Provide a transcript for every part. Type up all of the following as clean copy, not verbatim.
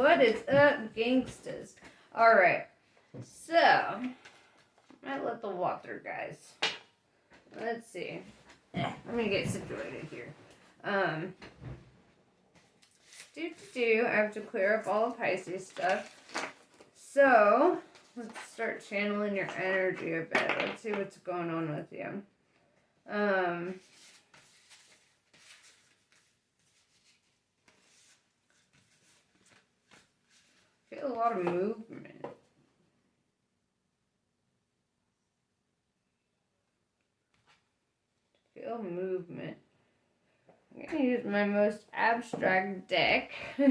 What is up, gangsters? Alright, so, I might let the water, guys. Let's see. Let me get situated here. I have to clear up all the Pisces stuff. So, let's start channeling your energy a bit. Let's see what's going on with you. Feel a lot of movement. Feel movement. I'm going to use my most abstract deck. I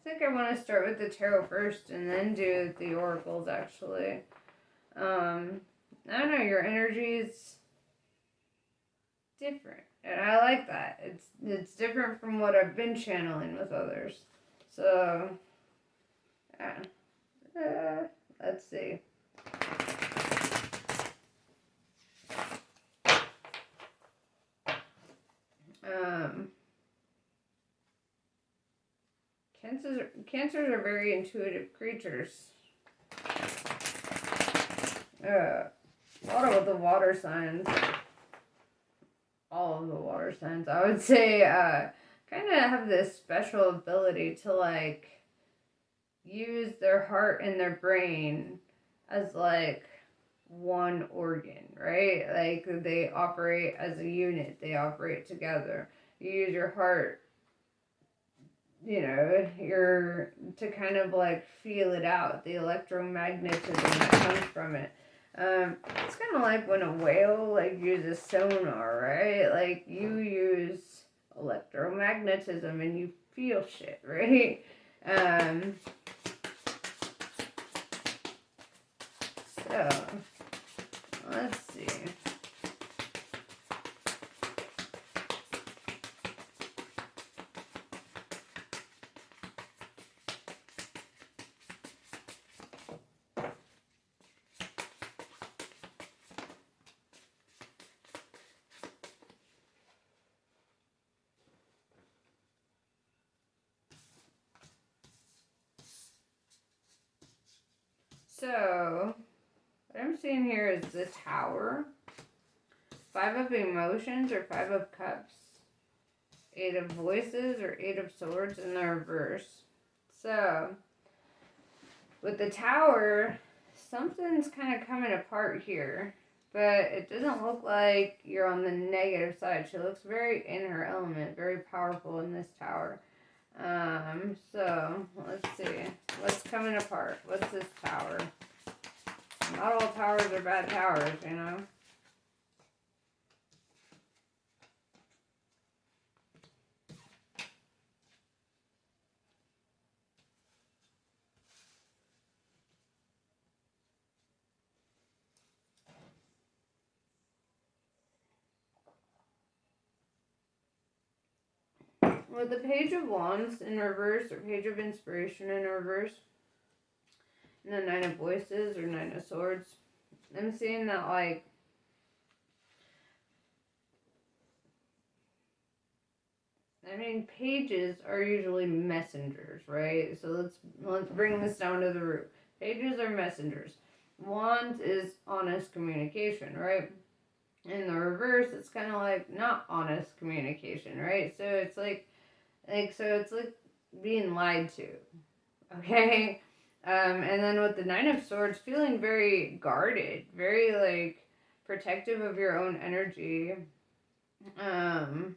think I want to start with the tarot first and then do the oracles, actually. I don't know, your energy is different. And I like that. It's different from what I've been channeling with others. So, yeah. Let's see. Cancers are very intuitive creatures. A lot of the water signs, all of the water signs, I would say, kind of have this special ability to, like, use their heart and their brain as, like, one organ, right? Like, they operate as a unit. They operate together. You use your heart, you know, to kind of, like, feel it out, the electromagnetism that comes from it. It's kind of like when a whale, like, uses sonar, right? Like, you use electromagnetism and you feel shit, right? So, let's see. So, what I'm seeing here is the Tower, 5 of Emotions or 5 of Cups, 8 of Voices or 8 of Swords in the reverse. So, with the Tower, something's kind of coming apart here, but it doesn't look like you're on the negative side. She looks very in her element, very powerful in this Tower. So, let's see. What's coming apart? What's this Tower? Not all towers are bad towers, you know? With the Page of Wands in reverse, or Page of Inspiration in reverse, and the 9 of Voices, or 9 of Swords, I'm seeing that, like, I mean, pages are usually messengers, right? So let's bring this down to the root. Pages are messengers. Wands is honest communication, right? In the reverse, it's kind of like not honest communication, right? So it's like being lied to, okay? And then with the 9 of Swords, feeling very guarded, very, like, protective of your own energy, kind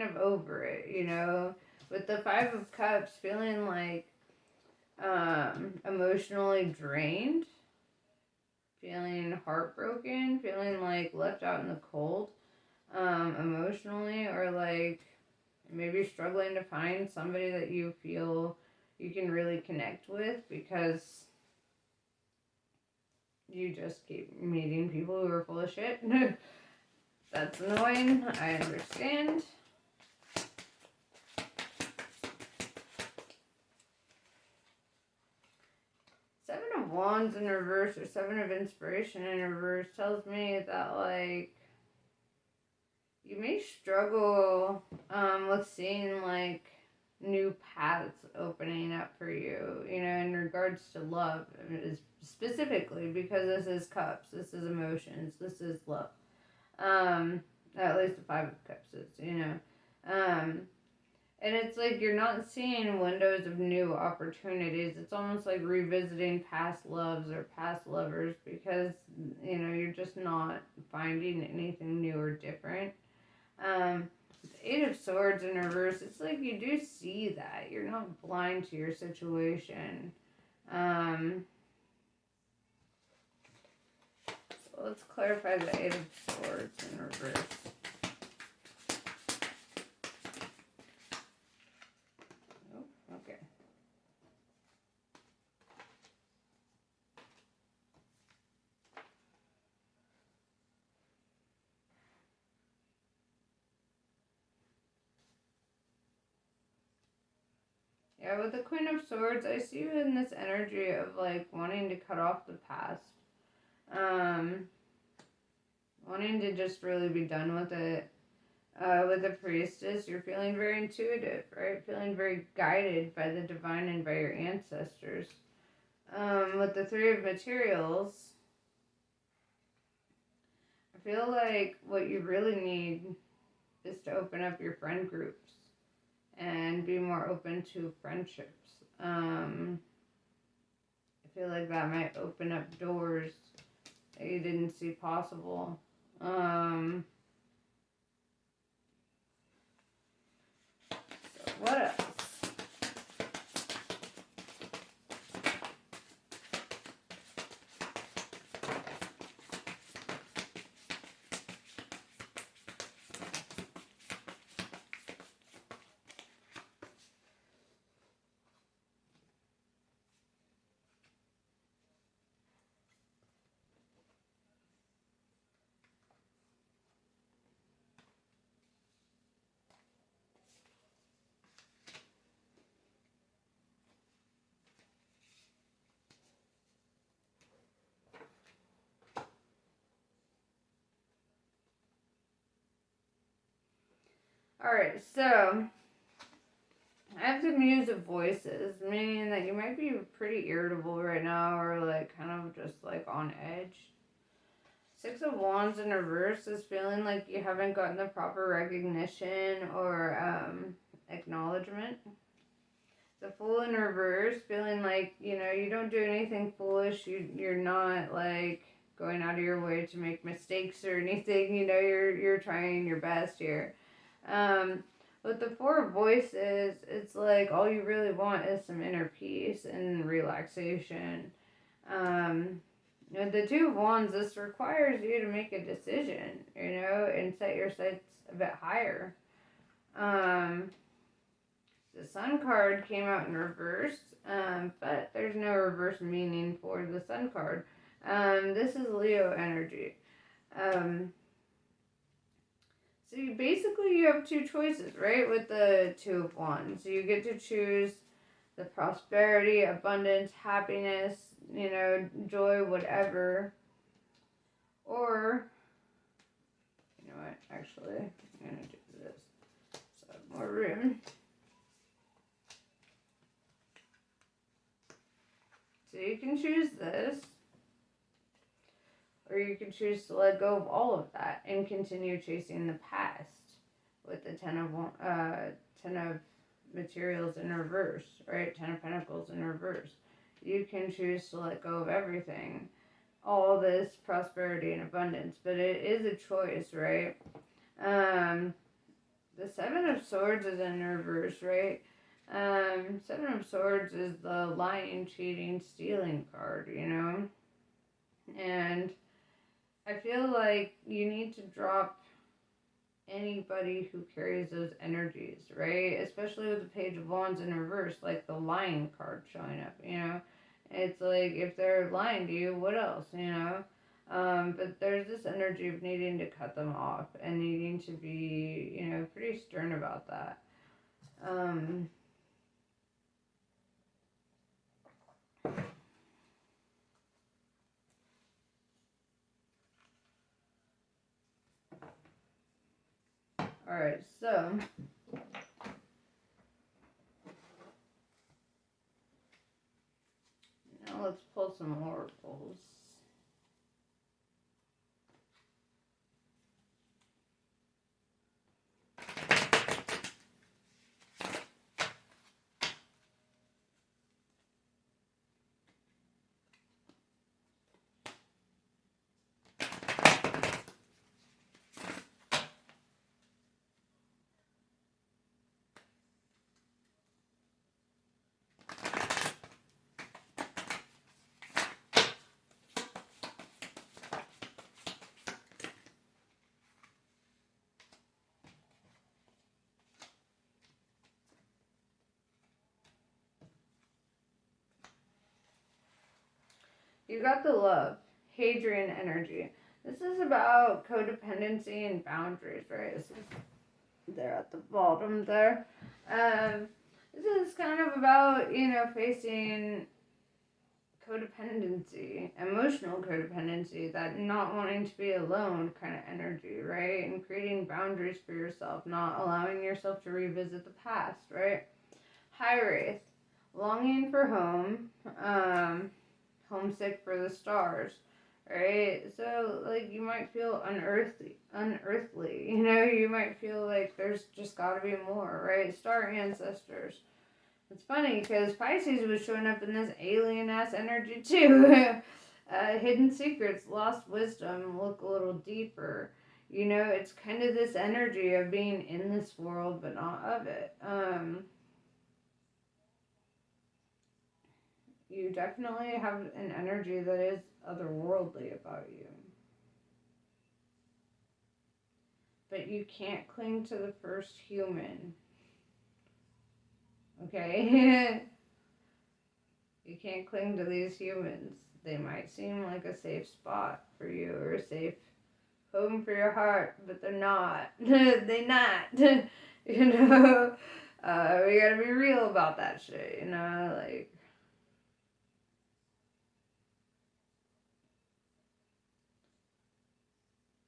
of over it, you know? With the 5 of Cups, feeling like, emotionally drained, feeling heartbroken, feeling like left out in the cold, emotionally, or like maybe struggling to find somebody that you feel you can really connect with because you just keep meeting people who are full of shit. That's annoying, I understand. Seven of Wands in reverse or 7 of Inspiration in reverse tells me that, like, you may struggle with seeing like new paths opening up for you, you know, in regards to love, specifically because this is cups, this is emotions, this is love. Um, at least the Five of Cups is, you know. Um, and it's like you're not seeing windows of new opportunities. It's almost like revisiting past loves or past lovers because, you know, you're just not finding anything new or different. Um, the Eight of Swords in reverse, it's like you do see that. You're not blind to your situation. Um, so let's clarify the Eight of Swords in reverse. Oh, okay. Yeah, with the Queen of Swords, I see you in this energy of like wanting to cut off the past. Um, Wanting to just really be done with it. With the Priestess, you're feeling very intuitive, right? Feeling very guided by the divine and by your ancestors. With the Three of Materials, I feel like what you really need is to open up your friend groups and be more open to friendships. I feel like that might open up doors that you didn't see possible. So what else? Alright, so I have the Muse of Voices, meaning that you might be pretty irritable right now or like kind of just like on edge. Six of Wands in reverse is feeling like you haven't gotten the proper recognition or acknowledgement. The Fool in reverse, feeling like, you know, you don't do anything foolish, you're not like going out of your way to make mistakes or anything, you know, you're trying your best here. With the Four of Voices, it's like all you really want is some inner peace and relaxation. The Two of Wands, this requires you to make a decision, you know, and set your sights a bit higher. The Sun card came out in reverse, but there's no reverse meaning for the Sun card. This is Leo energy. So you have two choices, right? With the Two of Wands. So you get to choose the prosperity, abundance, happiness, you know, joy, whatever. Or, you know what, actually, I'm going to do this so I have more room. So you can choose this, or you can choose to let go of all of that and continue chasing the past with the Ten of Materials in reverse, right? Ten of Pentacles in reverse. You can choose to let go of everything, all this prosperity and abundance, but it is a choice, right? The Seven of Swords is in reverse, right? Seven of Swords is the lying, cheating, stealing card, you know? And I feel like you need to drop anybody who carries those energies, right? Especially with the Page of Wands in reverse, like the lying card showing up, you know? It's like, if they're lying to you, what else, you know? But there's this energy of needing to cut them off and needing to be, you know, pretty stern about that. Alright, so now let's pull some oracles. You got the love, Hadrian energy. This is about codependency and boundaries, right? This is there at the bottom there. This is kind of about, facing codependency, emotional codependency, that not wanting to be alone kind of energy, right? And creating boundaries for yourself, not allowing yourself to revisit the past, right? High Wraith, longing for home, homesick for the stars, right? So, like, you might feel unearthly, you might feel like there's just gotta be more, right? Star ancestors. It's funny because Pisces was showing up in this alien ass energy too. Hidden secrets, lost wisdom, look a little deeper. It's kind of this energy of being in this world but not of it. You definitely have an energy that is otherworldly about you. But you can't cling to the first human. Okay? You can't cling to these humans. They might seem like a safe spot for you or a safe home for your heart, but they're not. They're not. We gotta be real about that shit, like.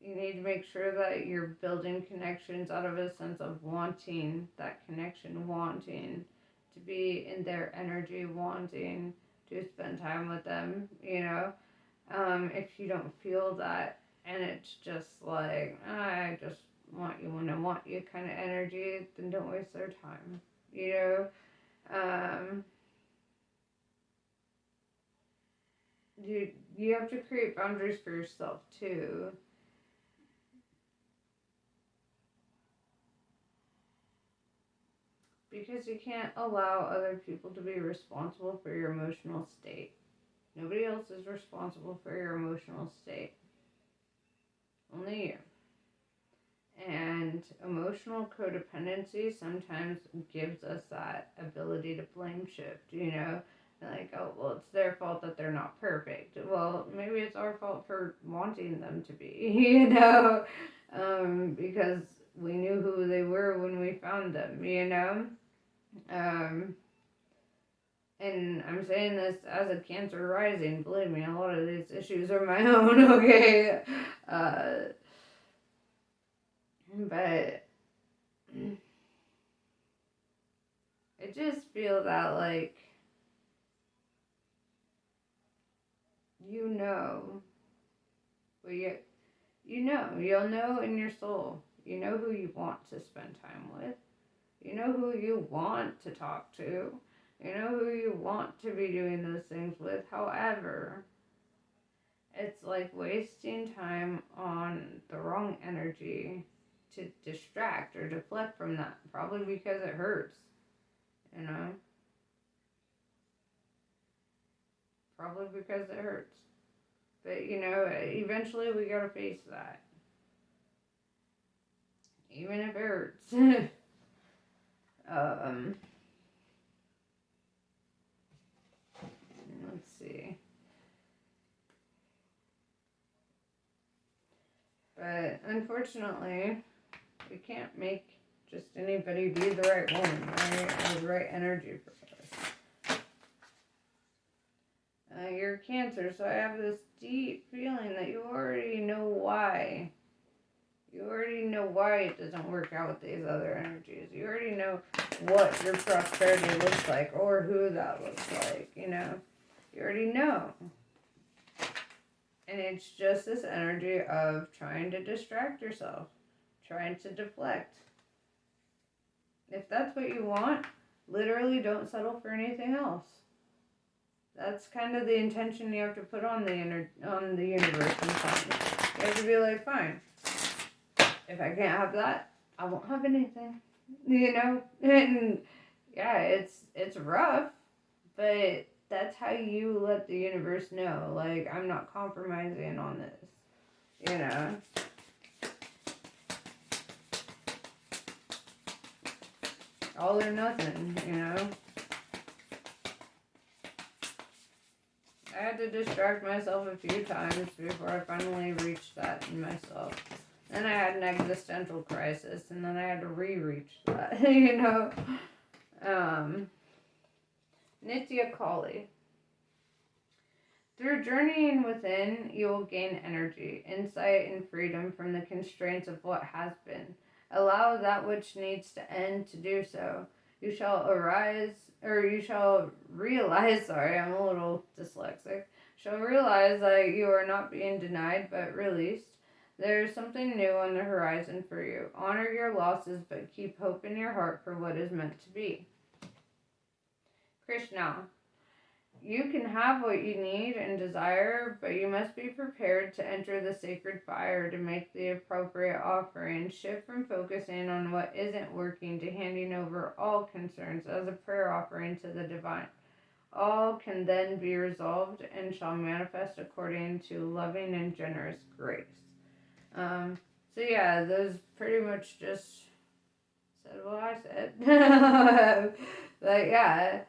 You need to make sure that you're building connections out of a sense of wanting that connection, wanting to be in their energy, wanting to spend time with them, If you don't feel that and it's just like, I just want you when I want you kind of energy, then don't waste their time, Um, you have to create boundaries for yourself too. Because you can't allow other people to be responsible for your emotional state. Nobody else is responsible for your emotional state. Only you. And emotional codependency sometimes gives us that ability to blame shift, Like, oh, well, it's their fault that they're not perfect. Well, maybe it's our fault for wanting them to be, because we knew who they were when we found them, And I'm saying this as a Cancer rising. Believe me, a lot of these issues are my own, okay? But I just feel that, like, well, you'll know in your soul. You know who you want to spend time with. You know who you want to talk to. You know who you want to be doing those things with. However, it's like wasting time on the wrong energy to distract or deflect from that. Probably because it hurts, you know? Probably because it hurts. But, eventually we gotta face that. Even if it hurts. Let's see. But unfortunately, we can't make just anybody be the right one, right? Or the right energy for us. You're Cancer, so I have this deep feeling that you already know why. You already know why why it doesn't work out with these other energies. You already know what your prosperity looks like or who that looks like, you know. You already know. And it's just this energy of trying to distract yourself, trying to deflect. If that's what you want, literally don't settle for anything else. That's kind of the intention you have to put on the universe sometimes. You have to be like, fine, if I can't have that, I won't have anything, you know? And yeah, it's rough, but that's how you let the universe know, like, I'm not compromising on this, you know? All or nothing, you know? I had to distract myself a few times before I finally reached that in myself. Then I had an existential crisis, and then I had to re-reach that, you know? Nitya Kali. Through journeying within, you will gain energy, insight, and freedom from the constraints of what has been. Allow that which needs to end to do so. You shall realize, sorry, I'm a little dyslexic, shall realize that you are not being denied but released. There is something new on the horizon for you. Honor your losses, but keep hope in your heart for what is meant to be. Krishna. You can have what you need and desire, but you must be prepared to enter the sacred fire to make the appropriate offering. Shift from focusing on what isn't working to handing over all concerns as a prayer offering to the divine. All can then be resolved and shall manifest according to loving and generous grace. So yeah, those pretty much just said what I said. But yeah,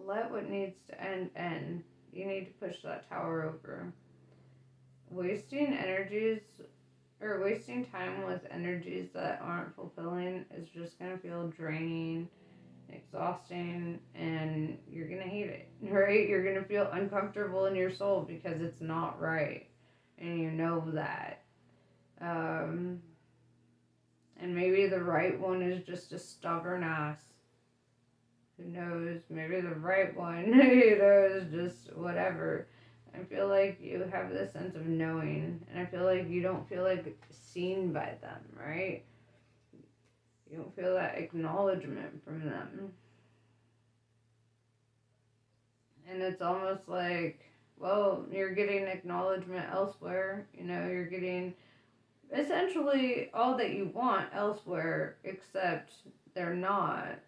let what needs to end. You need to push that tower over. Wasting time with energies that aren't fulfilling is just going to feel draining, exhausting, and you're going to hate it, right? You're going to feel uncomfortable in your soul because it's not right. And you know that. And maybe the right one is just a stubborn ass. Who knows? Maybe the right one, is just whatever. I feel like you have this sense of knowing, and I feel like you don't feel like seen by them, right? You don't feel that acknowledgement from them. And it's almost like, well, you're getting acknowledgement elsewhere. You're getting essentially all that you want elsewhere, except they're not.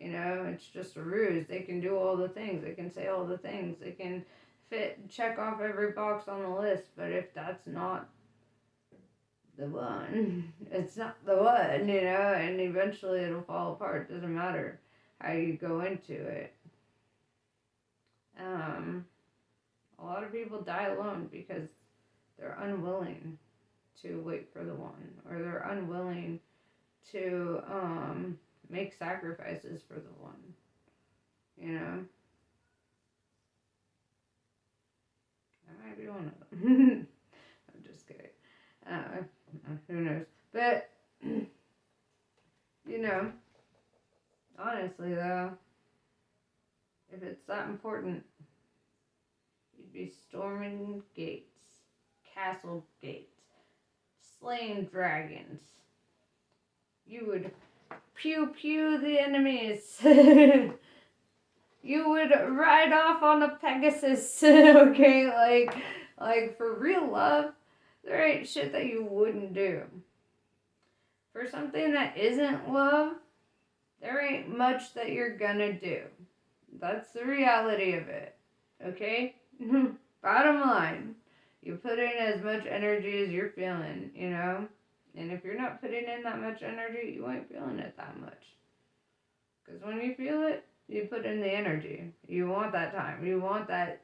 It's just a ruse. They can do all the things. They can say all the things. They can check off every box on the list. But if that's not the one, it's not the one, and eventually it'll fall apart. It doesn't matter how you go into it. A lot of people die alone because they're unwilling to wait for the one, or they're unwilling to make sacrifices for the one. I might be one of them. I'm just kidding. Who knows? But honestly though, if it's that important, you'd be storming gates, castle gates, slaying dragons. You would pew pew the enemies. You would ride off on a Pegasus. Okay, like for real love, there ain't shit that you wouldn't do. For something that isn't love, there ain't much that you're gonna do. That's the reality of it. Okay? Bottom line, you put in as much energy as you're feeling, And if you're not putting in that much energy, you ain't feeling it that much. Because when you feel it, you put in the energy. You want that time. You want that.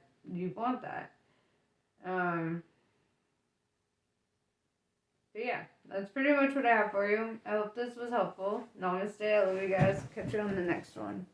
But yeah, that's pretty much what I have for you. I hope this was helpful. Namaste. I love you guys. Catch you on the next one.